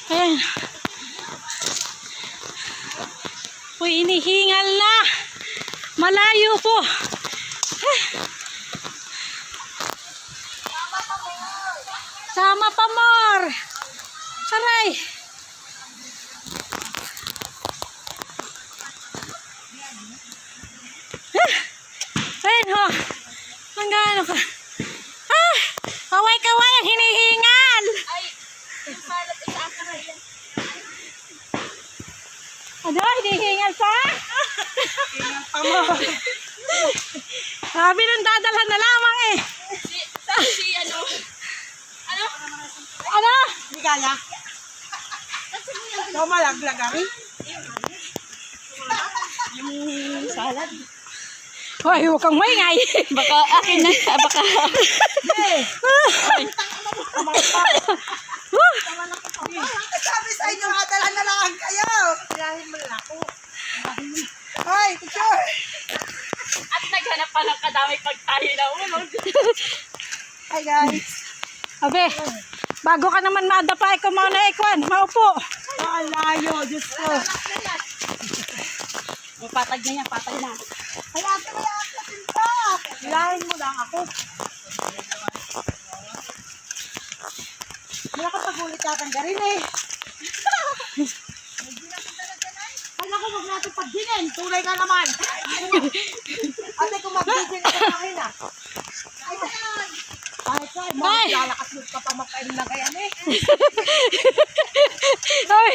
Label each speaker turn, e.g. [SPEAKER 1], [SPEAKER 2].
[SPEAKER 1] Ayan. Uy, inihingal na. Malayo po. Sama pa more. Aray. Ayan ho. Hanggang ka. Kaway-kaway ang hinihingal.
[SPEAKER 2] Ay, yung palat isa asa na yan.
[SPEAKER 1] Ano? Hinihingal pa?
[SPEAKER 2] Hingal pa mo.
[SPEAKER 1] Sabi nang dadalhan na lamang eh.
[SPEAKER 2] Si ano? Ano?
[SPEAKER 1] Ano?
[SPEAKER 2] Hindi kaya. Ikaw malaglag ari. Yung salad.
[SPEAKER 1] Hoy, huwag kang maingay.
[SPEAKER 2] Baka akin na. Baka.
[SPEAKER 3] Sabi sa inyo, adala na lang kayo. Kirahin mo lang ako. Hoy, picture.
[SPEAKER 2] At naghanap pa ng kadami pag tayo na ulog.
[SPEAKER 3] Hi guys.
[SPEAKER 1] Abe, bago ka naman madapa, ikaw muna ikwan. Maupo.
[SPEAKER 3] Ang layo, Diyos ko.
[SPEAKER 2] Patag na yan, patag na.
[SPEAKER 3] Kaya ate mo lang ako tinta. Kirahin mo lang ako. Hindi ako pag-ulit yatang rin eh. Kala ko wag natin pag-dinin. Tulay ka naman. Ate, kung mag-dinin ka sa akin ah. Ay, saan? Kahit saan, lalakas mo ka pa makain na kaya eh.
[SPEAKER 1] Hoy.